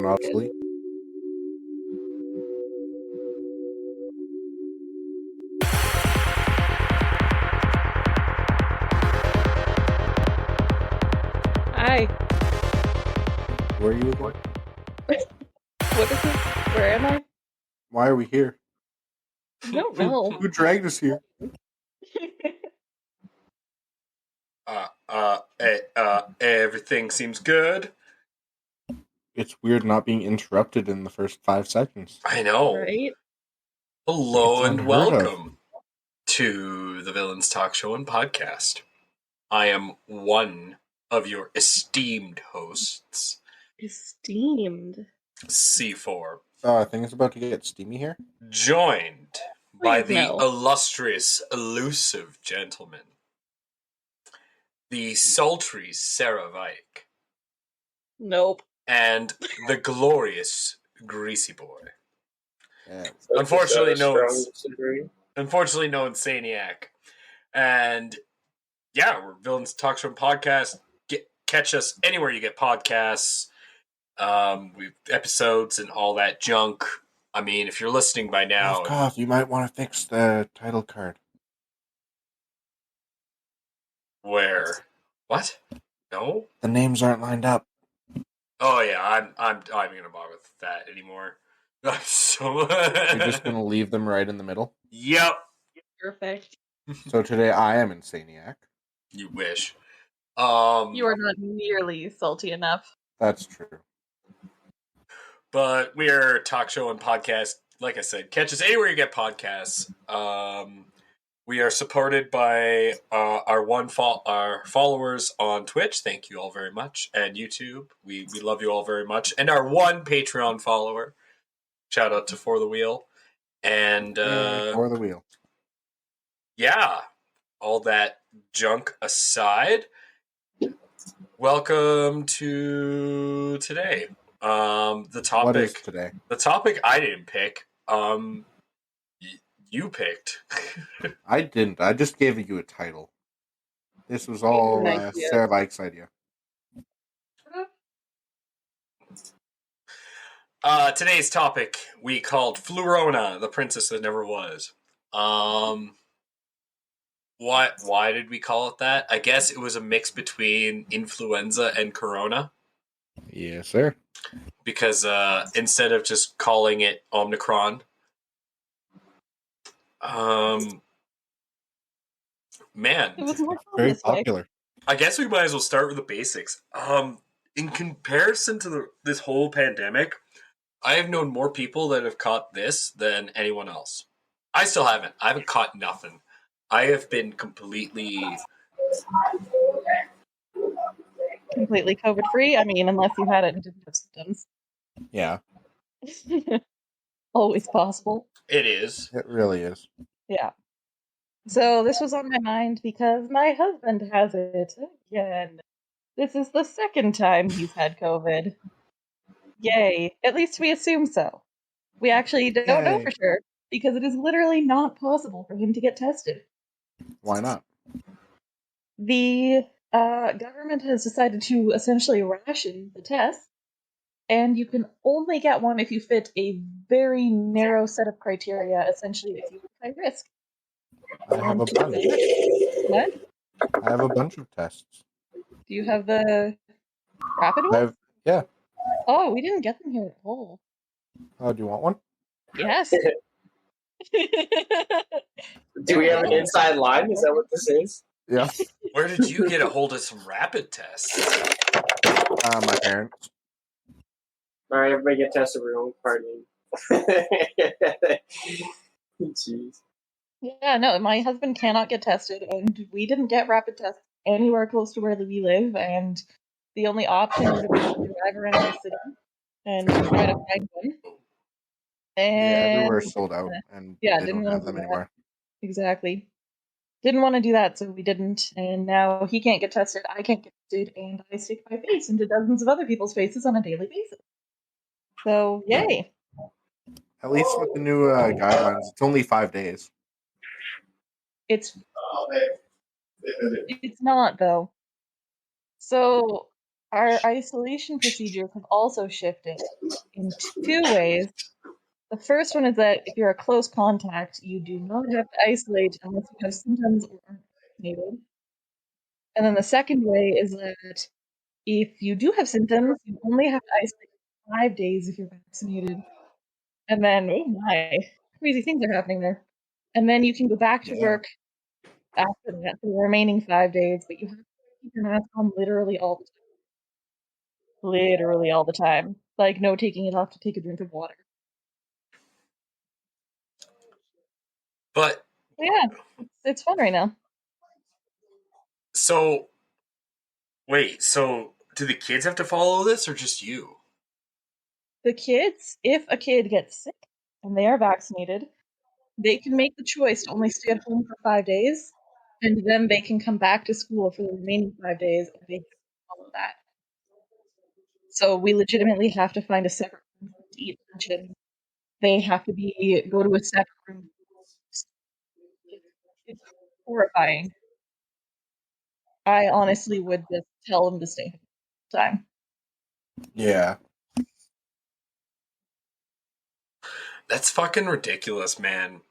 not asleep. Hi. Where are you again? What is this? Where am I? Why are we here? I don't know. Who dragged us here? Everything seems good. It's weird not being interrupted in the first 5 seconds. I know. Right? Hello It's and unheard of. welcome to the Villains Talk Show and Podcast. I am one of your esteemed hosts, Esteemed. C4, I think it's about to get steamy here. joined by Please the no. illustrious, elusive gentleman, the sultry Sara Vike, Nope. and the glorious Greasy Boy. Yeah. Unfortunately, no Insanieac. And yeah, we're Villains Talk Show and Podcast. Catch us anywhere you get podcasts. We've episodes and all that junk. I mean, if you're listening by now, Cough, you might want to fix the title card. where? What? No? The names aren't lined up. Oh yeah, I'm not even gonna bother with that anymore. I'm so You're just gonna leave them right in the middle. Yep. Perfect. So today I am Insanieac. You wish. You are not nearly salty enough. That's true. But we're talk show and podcast. Like I said, catch us anywhere you get podcasts. We are supported by our followers on Twitch. Thank you all very much, and YouTube. We love you all very much, and our one Patreon follower. Shout out to For the Wheel, and For the wheel. yeah, all that junk aside. Welcome to today. The topic. What is today? The topic I didn't pick. You picked. I didn't. I just gave you a title. This was all Sara Vike's idea. Today's topic we called Flurona, the princess that never was. Why did we call it that? I guess it was a mix between influenza and corona. Yes, sir. Because instead of just calling it Omicron, man, It was more fun Very this way. popular. I guess we might as well start with the basics. In comparison to this whole pandemic, I have known more people that have caught this than anyone else. I still haven't. I haven't caught nothing. I have been completely COVID free. I mean, unless you had it and didn't have symptoms. Yeah, Always possible. It is. it really is. Yeah. So this was on my mind because my husband has it again. This is the second time he's had COVID. Yay. At least we assume so. We actually don't know for sure because it is literally not possible for him to get tested. Why not? The government has decided to essentially ration the test, and you can only get one if you fit a very narrow set of criteria, essentially if you're high risk. I have a bunch. What? I have a bunch of tests. Do you have the rapid ones? Yeah. Oh, we didn't get them here at all. Oh, do you want one? Yes. Do we have an inside line? Is that what this is? Yeah. Where did you get a hold of some rapid tests? My parents. All right, everybody get tested for your own party. Jeez. Yeah, no, my husband cannot get tested, and we didn't get rapid tests anywhere close to where we live, and the only option would have been to drive around the city and try to find one. And everywhere's sold out, and they didn't don't want have to them do that. anymore. Exactly. Didn't want to do that, so we didn't, and now he can't get tested, I can't get tested, and I stick my face into dozens of other people's faces on a daily basis. So, yay. At least with the new guidelines, it's only 5 days. It's not, though. So, our isolation procedures have also shifted in two ways. The first one is that if you're a close contact, you do not have to isolate unless you have symptoms or aren't vaccinated. And then the second way is that if you do have symptoms, you only have to isolate for 5 days if you're vaccinated. And then, oh my, crazy things are happening there. And then you can go back to work after that for the remaining 5 days, but you have to keep your mask on literally all the time. Literally all the time. Like, no taking it off to take a drink of water. But yeah, it's fun right now. So, wait, so do the kids have to follow this or just you? The kids, if a kid gets sick and they are vaccinated, they can make the choice to only stay at home for 5 days, and then they can come back to school for the remaining 5 days, and they have to follow that. So we legitimately have to find a separate room for them to eat lunch in. They have to go to a separate room. It's horrifying. I honestly would just tell them to stay home all the time. Yeah. That's fucking ridiculous, man.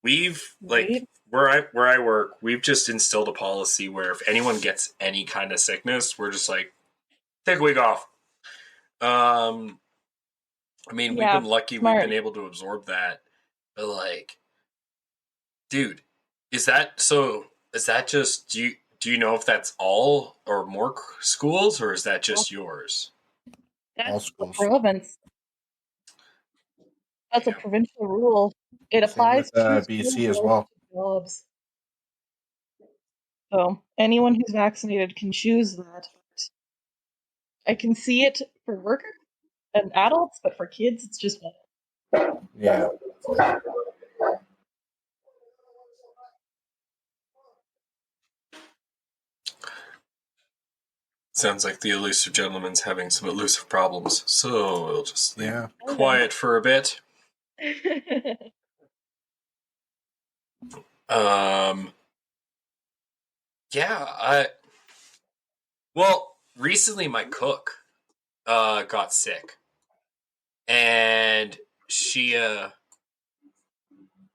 We've Right? where I work, we've just instilled a policy where if anyone gets any kind of sickness, we're just like, take a week off. I mean, we've been lucky smart. we've been able to absorb that. But like, dude, is that just do you know if that's all or more schools, or is that just yours? That's All the schools. province. That's a provincial rule. It Same applies with to BC as well. jobs. So anyone who's vaccinated can choose that. I can see it for workers and adults, but for kids, it's just Yeah. Sounds like the elusive gentleman's having some elusive problems, so we'll just stay quiet for a bit. Well, recently my cook got sick, and she had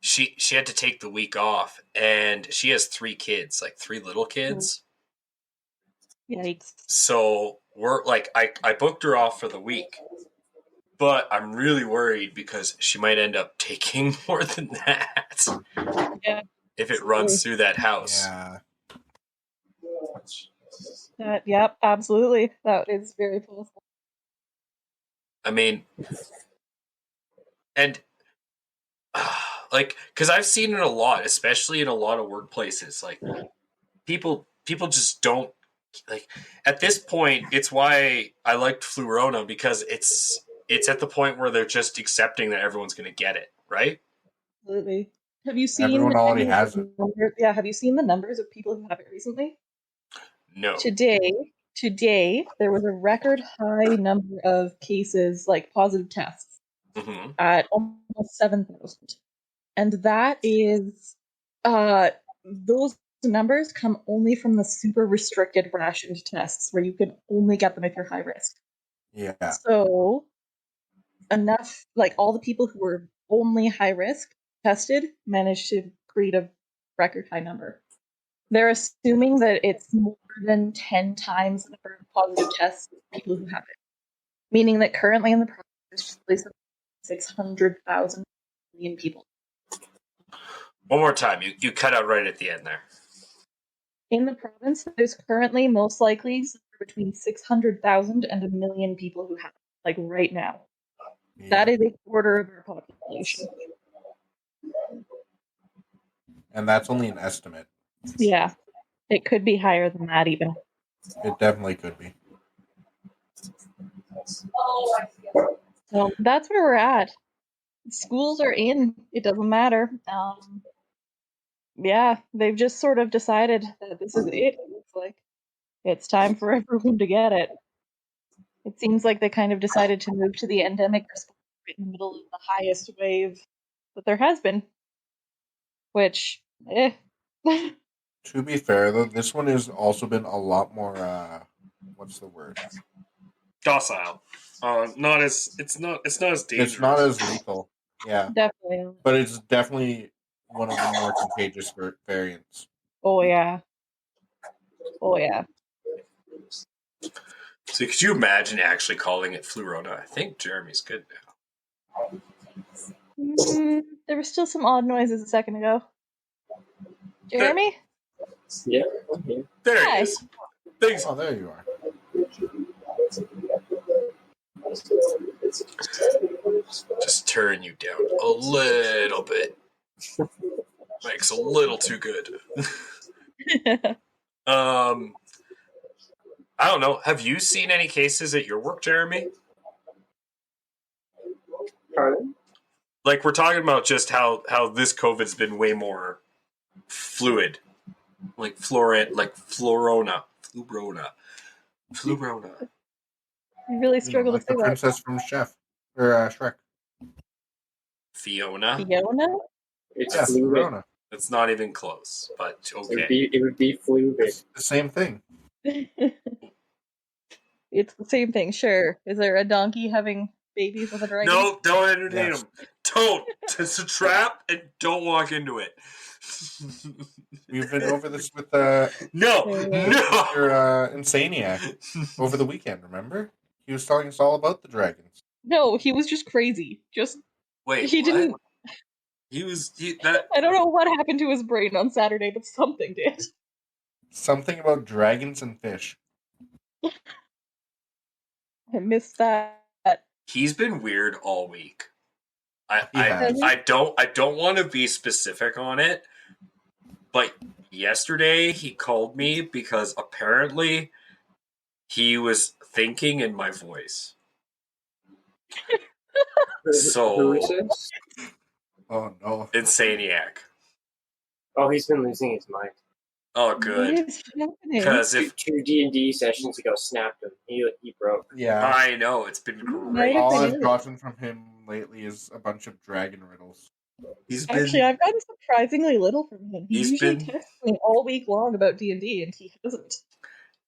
to take the week off, and she has 3 kids, like 3 little kids. Yikes. So we're like, I booked her off for the week, but I'm really worried because she might end up taking more than that. Yeah. If it runs through that house. Yeah. Yep, absolutely. That is very possible. I mean, and like, because I've seen it a lot, especially in a lot of workplaces. Like, people just don't like. At this point, it's why I liked Flurona, because it's at the point where they're just accepting that everyone's going to get it, right? Absolutely. Have you seen Everyone already has it. Have you seen the numbers of people who have it recently? No. Today, there was a record high number of cases, like positive tests, at almost 7,000. And that is, those numbers come only from the super restricted rationed tests, where you can only get them if you're high risk. Yeah. So, enough, like all the people who were only high risk tested managed to create a record high number. They're assuming that it's more than 10 times the number of positive tests of people who have it. Meaning that currently in the province, there's 600,000 million people. One more time. You cut out right at the end there. In the province, there's currently most likely between 600,000 and 1 million people who have it, like right now. Yeah. That is a quarter of our population. And that's only an estimate. Yeah. It could be higher than that even. It definitely could be. So that's where we're at. Schools are in. It doesn't matter. Yeah, they've just sort of decided that this is it. It's like, it's time for everyone to get it. It seems like they kind of decided to move to the endemic response right in the middle of the highest wave that there has been. Which, To be fair, though, this one has also been a lot more what's the word? Docile. Not as it's not as dangerous. It's not as lethal. Yeah, Definitely. but it's definitely one of the more contagious variants. Oh yeah. Oh yeah. So could you imagine actually calling it Flurona? I think Jeremy's good now. There were still some odd noises a second ago. Jeremy? Yeah, I'm here. There Hi. he is. Thanks. Oh, there you are. Just turn you down a little bit. Mike's a little too good. I don't know. Have you seen any cases at your work, Jeremy? Pardon? Like, we're talking about just how this COVID's been way more fluid. Like Flurona. I really struggle Like to say the princess from Shrek. Fiona? Fiona? It's Yes, fluid. Verona. It's not even close, but okay. It would be fluid. It's the same thing. It's the same thing, sure. Is there a donkey having babies with a dragon? No, don't entertain Yes. him. Don't. It's a trap, and don't walk into it. We've been over this with No. your Insanieac over the weekend, remember? He was telling us all about the dragons. No, he was just crazy. Wait, he what? didn't. That. I don't know what happened to his brain on Saturday, but something did. Something about dragons and fish. I missed that. He's been weird all week. He has. I don't want to be specific on it, but yesterday he called me because apparently he was thinking in my voice. So Who is this? Oh no. Insaniac. Oh, he's been losing his mind. Oh, What good. is happening? Because if Two D&D sessions ago snapped him. He broke. Yeah. I know, it's been great. All Might have I've been gotten from him lately is a bunch of dragon riddles. Actually, I've gotten surprisingly little from him. He He's usually been- texts me all week long about D&D, and he hasn't.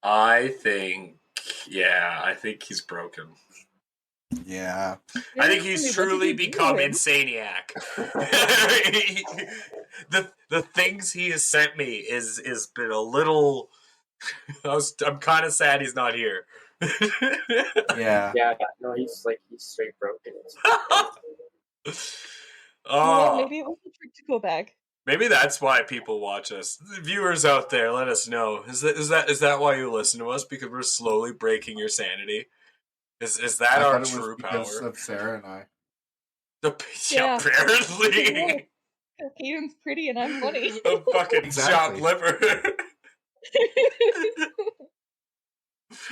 I think he's broken. Yeah. I think he's What did truly you do become to him? Insaniac. the things he has sent me is been a little. I'm kind of sad he's not here. Yeah. Yeah, no, he's straight broken. Oh, Maybe it was a trick to go back. maybe that's why people watch us. The viewers out there, let us know. Is that why you listen to us? Because we're slowly breaking your sanity. Is that I our thought it was true because power? of Sarah and I. Yeah. Apparently. Caden's pretty and I'm funny. A fucking Exactly. chopped liver.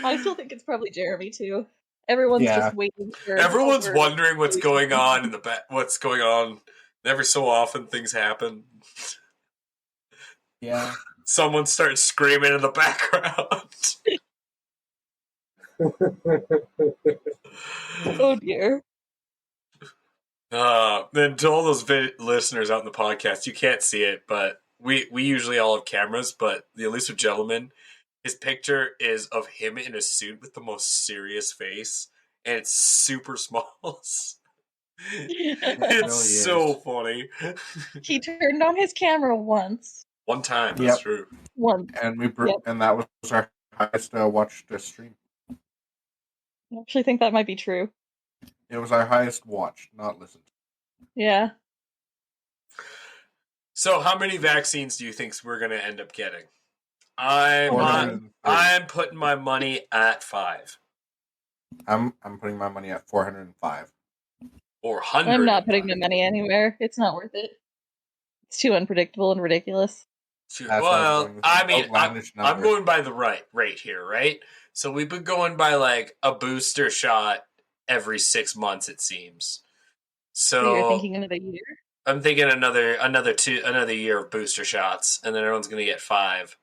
I still think it's probably Jeremy too. Everyone's Yeah. just waiting for. Everyone's over- wondering what's going on in the back. What's going on? Every so often, things happen. Yeah. Someone starts screaming in the background. Oh dear. Then to all those listeners out in the podcast, you can't see it, but we usually all have cameras. But the elusive gentleman, his picture is of him in a suit with the most serious face, and it's super small. It's really so funny. He turned on his camera once. One time, that's Yep. true. Once. And Yep. and that was our highest watched stream. I actually think that might be true. It was our highest watched, not listened. Yeah. So, how many vaccines do you think we're going to end up getting? I'm 430. putting my money at 5 I'm putting my money at 405. or 100. I'm not putting my money anywhere. It's not worth it. It's too unpredictable and ridiculous. Well, I mean, I'm going. going by the rate here, right? So we've been going by like a booster shot every 6 months, it seems. So you're thinking another year? I'm thinking another year of booster shots, and then everyone's going to get 5.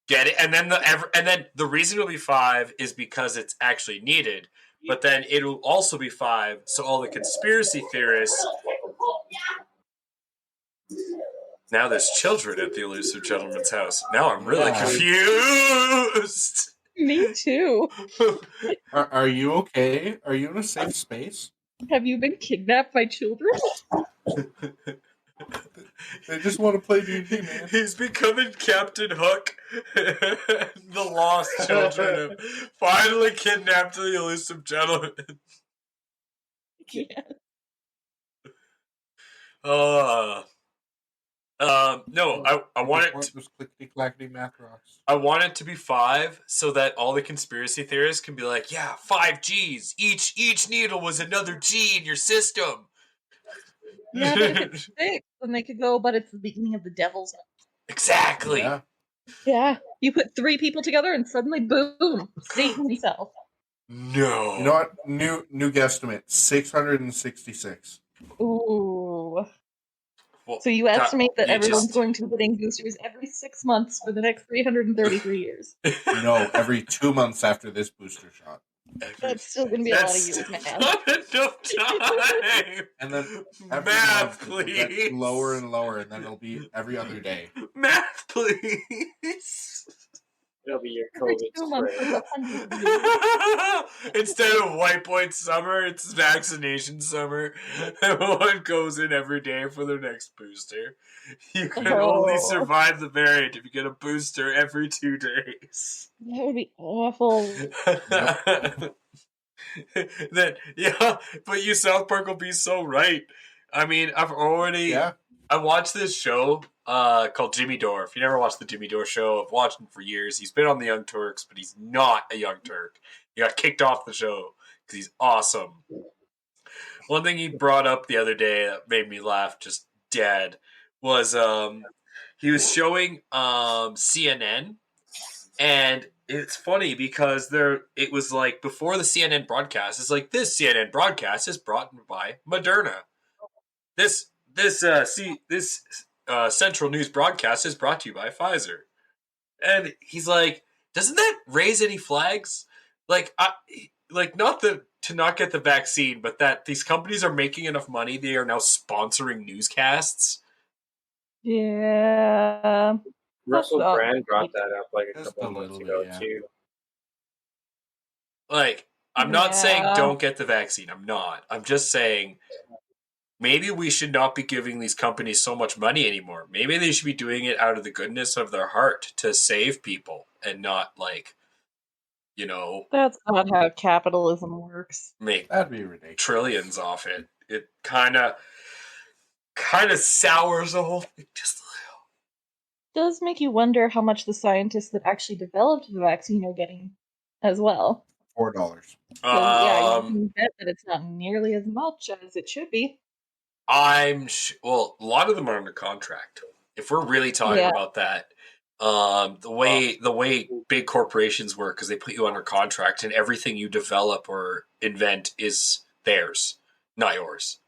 Get it? And then the reason it'll be 5 is because it's actually needed. But then it'll also be 5, so all the conspiracy theorists Now there's children at the elusive gentleman's house. Now I'm really Yeah. confused. Me too. Are you okay? Are you in a safe space? Have you been kidnapped by children? They just want to play D&D, man. He's becoming Captain Hook. The lost children have finally kidnapped the elusive gentleman. Yeah. No, I want it. Those clickety clackety math rocks. I want it to be 5 so that all the conspiracy theorists can be like, yeah, 5 G's. Each needle was another G in your system. Yeah, but if it's 6, then they could go, but it's the beginning of the devil's. Exactly. Yeah. Yeah. You put 3 people together and suddenly, boom, Satan himself. No. You know what? New guesstimate, 666. Ooh. Well, So you estimate that you everyone's just- going to be getting boosters every 6 months for the next 333 years. No, every 2 months after this booster shot. That's still going to be a lot of That's years, man. not enough time. And then every Math, month it'll get please. lower and lower, and then it'll be every other day. Math, please. It'll be your Every COVID 2 months spread. is 100 years. Instead of white point summer, it's vaccination summer. Everyone goes in every day for their next booster. You can only Oh. survive the variant if you get a booster every 2 days. That would be awful. Then yeah, but you South Park will be so right. I mean, I watched this show called Jimmy Dore. If you never watched the Jimmy Dore show, I've watched him for years. He's been on the Young Turks, but he's not a Young Turk. He got kicked off the show because he's awesome. One thing he brought up the other day that made me laugh just dead was he was showing CNN, and it's funny because it was like before the CNN broadcast, it's like this CNN broadcast is brought by Moderna. This Central News broadcast is brought to you by Pfizer. And he's like, doesn't that raise any flags? Like not to not get the vaccine, but that these companies are making enough money, they are now sponsoring newscasts. Yeah. Russell That's Brand brought not- that up like a Just couple a of months little ago bit, yeah. too. Like, I'm not saying Yeah. don't get the vaccine. I'm not. I'm just saying maybe we should not be giving these companies so much money anymore. Maybe they should be doing it out of the goodness of their heart to save people and not like, That's not how capitalism works. make That'd be ridiculous. trillions off it. It kind of sours the whole thing just a Does make you wonder how much the scientists that actually developed the vaccine are getting as well. $4. 'Cause, yeah, little. you can bet that it's not nearly as much as it should be. Well, a lot of them are under contract. If we're really talking Yeah. about that, the way big corporations work is they put you under contract, and everything you develop or invent is theirs, not yours.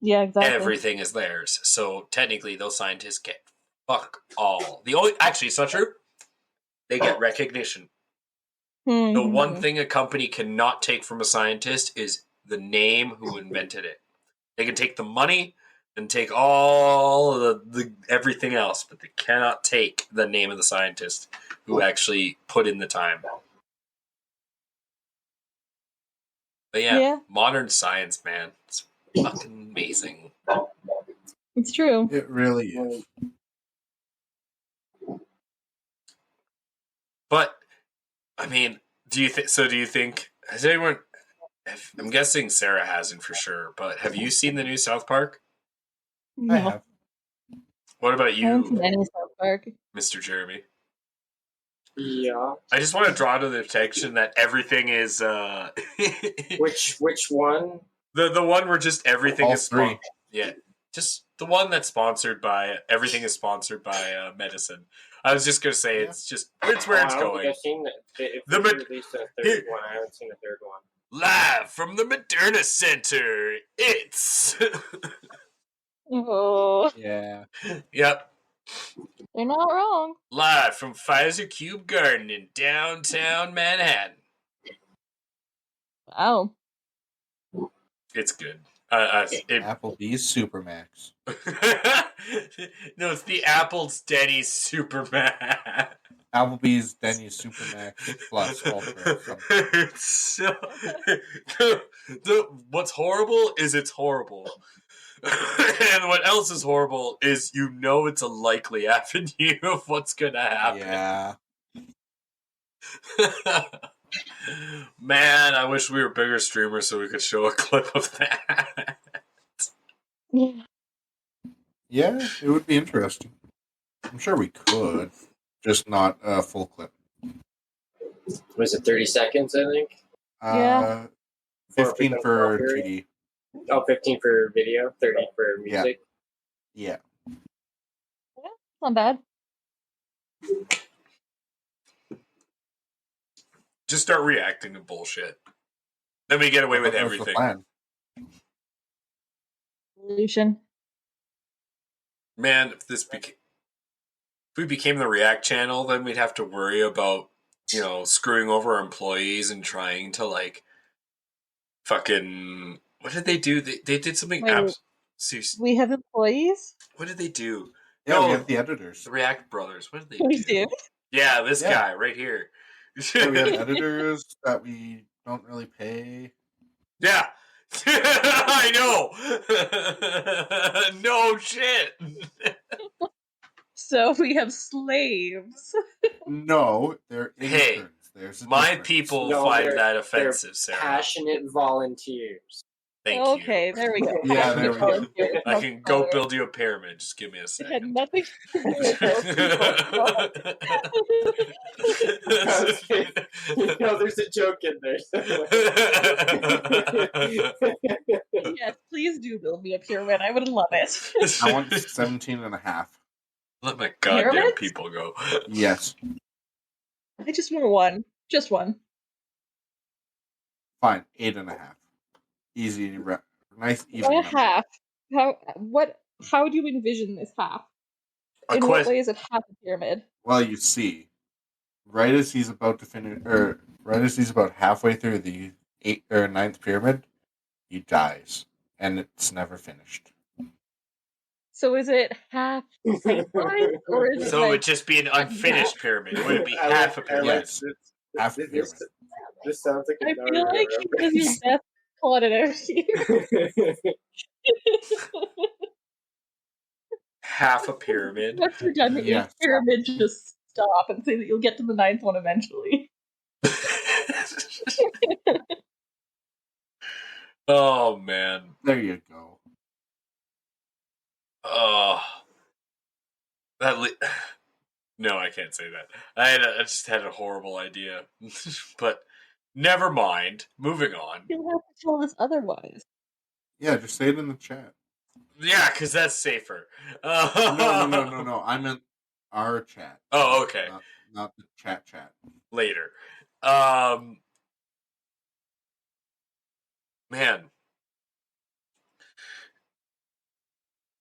Yeah, exactly. Everything is theirs. So technically, those scientists get fuck all. Actually, it's not true. They get recognition. The one thing a company cannot take from a scientist is the name who invented it. They can take the money and take all of the everything else, but they cannot take the name of the scientist who actually put in the time. But yeah. Modern science, man, it's fucking amazing. It's true. It really is. But I mean, do you think has anyone? I'm guessing Sarah hasn't for sure, but have you seen the new South Park? No, I have. What about I haven't seen you, any South Park. Mr. Jeremy? Yeah. I just want to draw to the attention that everything is Which one? the one where just everything All is three. yeah, just the one that's sponsored by everything is sponsored by medicine. I was just gonna say Yeah. it's where it's I don't going. think I've seen that. If The they Mad- released a third Here. one, I haven't seen a third one. Live from the Moderna Center, it's Oh, Yeah. yep. they're not wrong. Live from Pfizer Cube Garden in downtown Manhattan. Wow. It's good. It Applebee's Supermax. No, it's the Apple's Denny's Superman. Applebee's, Denny's, Supermax, Plus, Ultra, something. It's so, what's horrible is it's horrible. And what else is horrible is it's a likely avenue of what's gonna happen. Yeah. Man, I wish we were bigger streamers so we could show a clip of that. Yeah. Yeah, it would be interesting. I'm sure we could, just not a full clip. Was it 30 seconds, I think? Yeah. 15 for 2D. Oh, 15 for video, 30 for music. Yeah. Not bad. Just start reacting to bullshit. Then we get away with That was the everything. plan. Solution. Man, if we became the React channel, then we'd have to worry about, screwing over our employees and trying to, like, fucking... What did they do? They did something... We have employees? What did they do? Yeah, we have the editors. The React brothers. What did they We do? do? Yeah, this guy right here. Yeah, we have editors that we don't really pay. Yeah. I know. No shit. So we have slaves. No, they're interns. Hey, There's a my difference. people No, find they're- that offensive, Sarah. Passionate volunteers. Thank Okay, you. there we go. Yeah, there we go. Volunteers, I no can go color. build you a pyramid. Just give me a It had second. nothing to do with those people. There's a joke in there somewhere. Yes, please do build me a pyramid. I would love it. I want 17 and a half. Let my goddamn Pyramids? people go. Yes. I just want one. Just one. Fine. 8 and a half. Easy. Nice, even Why a number. half? How do you envision this half? In what way is it half a pyramid? Well, you see, right as he's about to finish, or right as he's about halfway through the 8th or 9th pyramid, he dies, and it's never finished. So is it half size, or is it So it like would just be an unfinished pyramid. It wouldn't be half a pyramid. Yes. Half a pyramid. This sounds like I feel like he does his best to plot it out here. Half a pyramid. Once you're done the Yes. 8th pyramid, just stop and say that you'll get to the 9th one eventually. Oh, man. There you go. Oh. No, I can't say that. I just had a horrible idea. But never mind. Moving on. You'll have to tell us otherwise. Yeah, just say it in the chat. Yeah, because that's safer. No. I meant our chat. Oh, okay. Not the chat. Later. Man.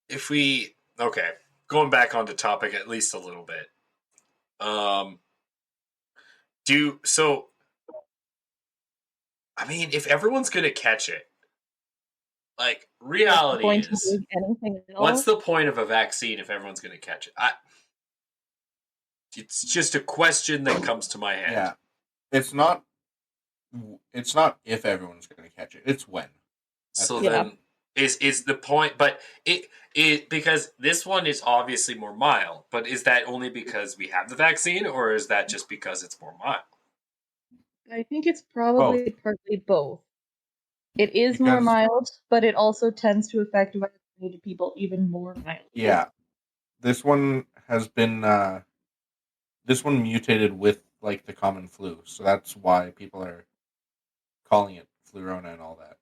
If we... Okay. Going back onto topic at least a little bit. If everyone's going to catch it, like, reality Going to is... do anything else? What's the point of a vaccine if everyone's going to catch it? It's just a question that comes to my head. Yeah. It's not if everyone's going to catch it. It's when. So Yeah. then is the point, but it because this one is obviously more mild, but is that only because we have the vaccine, or is that just because it's more mild? I think it's probably partly both. It is more Because- mild, but it also tends to affect vaccinated people even more mildly. Yeah. This one has been this one mutated with like the common flu, so that's why people are calling it Flurona and all that.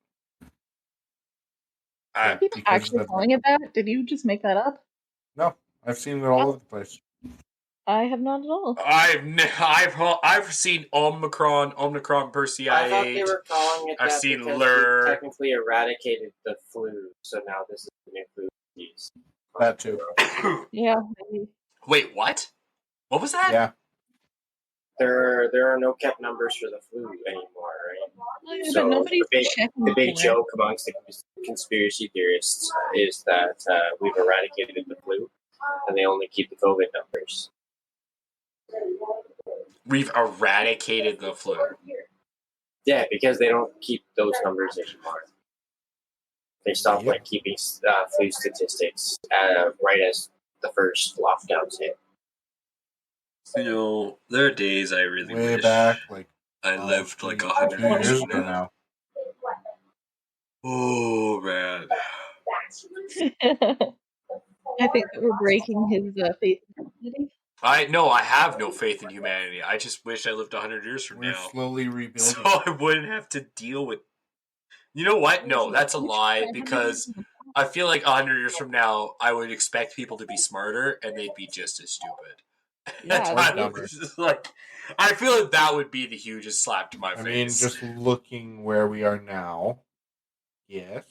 Are people because actually that's- calling it that? Did you just make that up? No, I've seen it all over the place. I have not at all. I've seen Omicron Persei. I thought they were calling it I've that seen because Lur. we technically eradicated the flu, so now this is the new flu disease. That too. Yeah, maybe. Wait, what? What was that? Yeah. There are no kept numbers for the flu anymore, right? Oh, yeah, but So nobody's the checking big for it. joke amongst the conspiracy theorists is that we've eradicated the flu, and they only keep the COVID numbers. We've eradicated the flu. Yeah, because they don't keep those numbers anymore. They stopped Yep. keeping flu statistics right as the first lockdowns hit. There are days I really Way wish back, like I lived like 100 2 years years from ago now. now. Oh man. I think that we're breaking his faith in humanity. I have no faith in humanity. I just wish I lived 100 years from We're now. slowly So rebuilding. I wouldn't have to deal with. You know what? No, that's a lie because I feel like 100 years from now, I would expect people to be smarter and they'd be just as stupid. Yeah, Or dumber. I feel like that would be the hugest slap to my I face. mean, just looking where we are now, yes.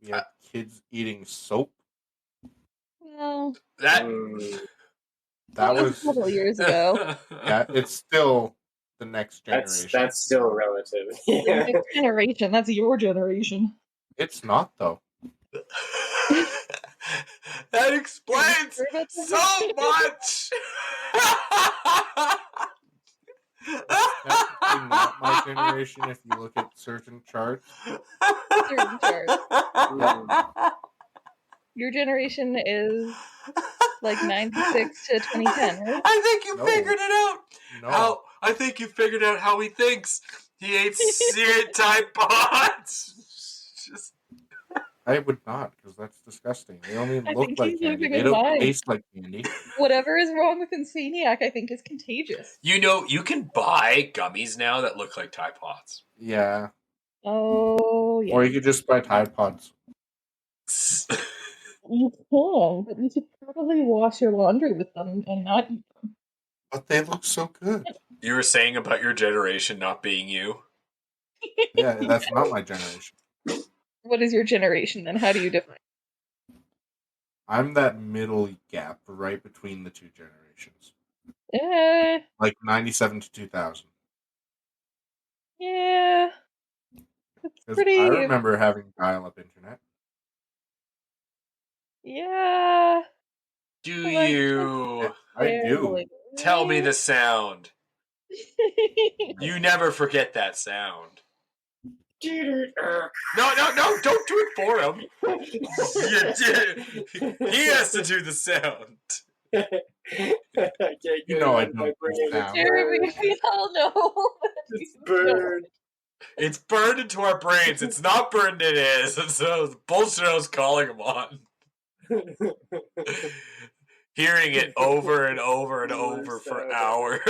We have kids eating soap. well, that That was a was, couple of years ago. yeah, it's still the next generation. That's still relative. The next generation, that's your generation. It's not, though. That explains so much. It's technically not my generation if you look at certain charts. Certain charts. Yeah. Your generation is like 96 to 2010, right? I think you No. figured it out. No. I think you figured out how he thinks. He ate Tide Pods. Just... I would not, because that's disgusting. They only I look think like he's candy. losing They his don't mind. taste like candy. Whatever is wrong with Insanieac, I think, is contagious. You can buy gummies now that look like Tide Pods. Yeah. Oh, yeah. Or you could just buy Tide Pods. You can, but you should probably wash your laundry with them and not eat them. But they look so good. You were saying about your generation not being you. Yeah, that's not my generation. What is your generation, then? How do you define it? I'm that middle gap right between the two generations. Like 97 to 2000. Yeah. That's pretty... I remember having dial-up internet. Yeah. Do you? I do. Tell me the sound. You never forget that sound. No, don't do it for him. He has to do the sound. You know I don't do sound. Jeremy, we all know. It's burned. It's burned into our brains. It's not burned in his. So the bullshit I was calling him on. Hearing it over and over and over for hours.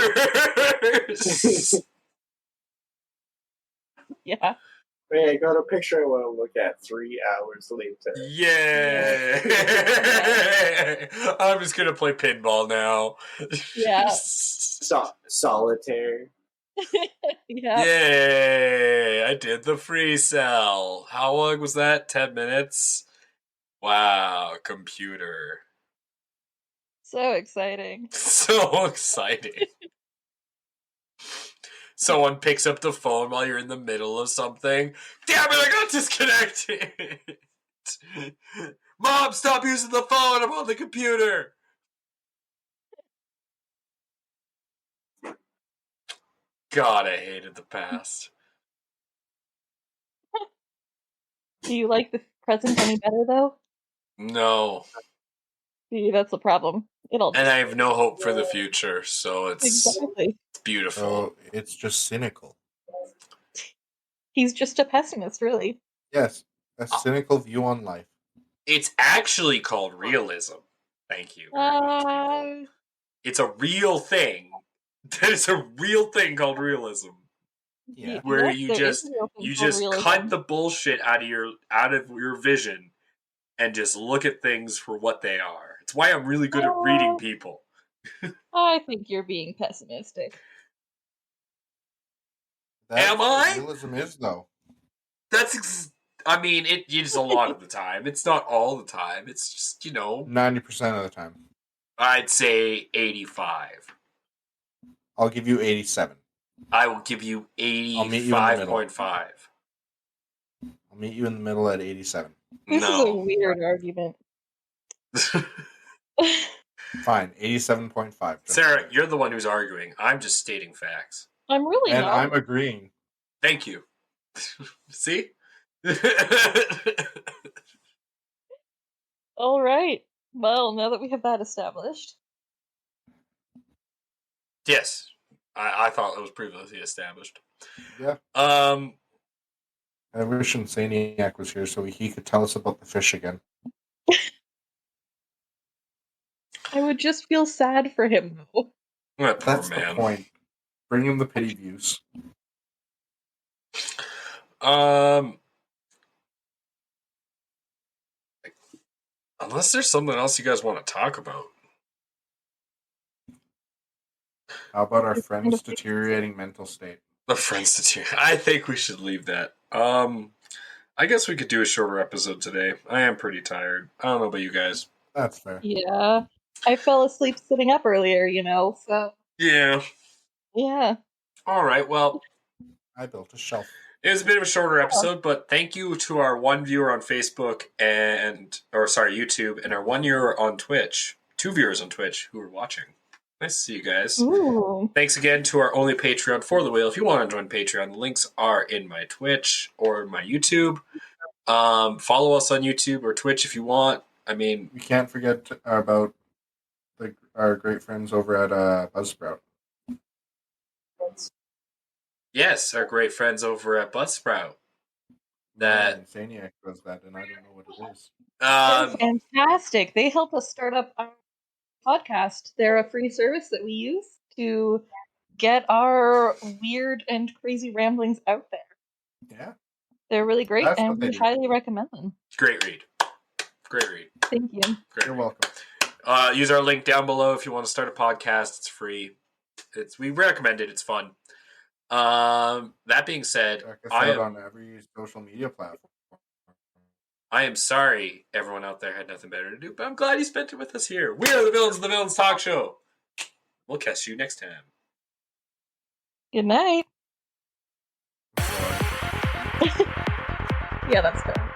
Yeah. Hey, I got a picture I want to look at 3 hours later. Yeah. I'm just going to play pinball now. Yeah. Solitaire. Yeah. Yay! I did the free cell. How long was that? 10 minutes? Wow, computer. So exciting. So exciting. Someone picks up the phone while you're in the middle of something. Damn it, I got disconnected! Mom, stop using the phone! I'm on the computer! God, I hated the past. Do you like the present any better, though? No. See, that's the problem. And I have no hope for the future, so it's beautiful. So it's just cynical. He's just a pessimist, really. Yes, a cynical view on life. It's actually called realism. Thank you very much. It's a real thing. There's a real thing called realism. Yeah. Where yes, you just cut the bullshit out of your vision and just look at things for what they are. It's why I'm really good at reading people. I think you're being pessimistic. That's Am I? what realism is, though. It is a lot of the time. It's not all the time. It's just, 90% of the time. I'd say 85. I'll give you 87. I will give you I'll meet you in the middle. 85.5. I'll meet you in the middle at 87. This is a No. weird argument. Fine, 87.5. Sarah, you're the one who's arguing. I'm just stating facts. I'm really And not. I'm agreeing. Thank you. See? All right. Well, now that we have that established. Yes. I thought it was previously established. Yeah. Um, I wish Insanieac was here so he could tell us about the fish again. I would just feel sad for him, though. that poor That's man. the point. Bring him the pity views. Unless there's something else you guys want to talk about. How about our friend's deteriorating mental state? The friends deteriorate. I think we should leave that. I guess we could do a shorter episode today. I am pretty tired. I don't know about you guys. That's fair. Yeah. I fell asleep sitting up earlier, so. Yeah. Yeah. All right. Well, I built a shelf. it was a bit of a shorter episode, but thank you to our one viewer on Facebook YouTube, and our 1 viewer on Twitch, 2 viewers on Twitch who are watching. Nice to see you guys. Ooh. Thanks again to our only Patreon for the wheel. If you want to join Patreon, the links are in my Twitch or my YouTube. Follow us on YouTube or Twitch if you want. I mean, We can't forget about our great friends over at Buzzsprout. yes, our great friends over at Buzzsprout. That Insaniac does that, and I don't know what it is. They're fantastic. They help us start up our podcast. They're a free service that we use to get our weird and crazy ramblings out there. Yeah. They're really great, That's and what they we do. highly recommend them. great read. Great read. Thank you. Great You're read. welcome. Use our link down below if you want to start a podcast. It's free. We recommend it. It's fun. That being said, Check us I out am, on every social media platform. I am sorry everyone out there had nothing better to do, but I'm glad you spent it with us here. We are the Villains of the Villains Talk Show. We'll catch you next time. Good night. So, Yeah, that's fair.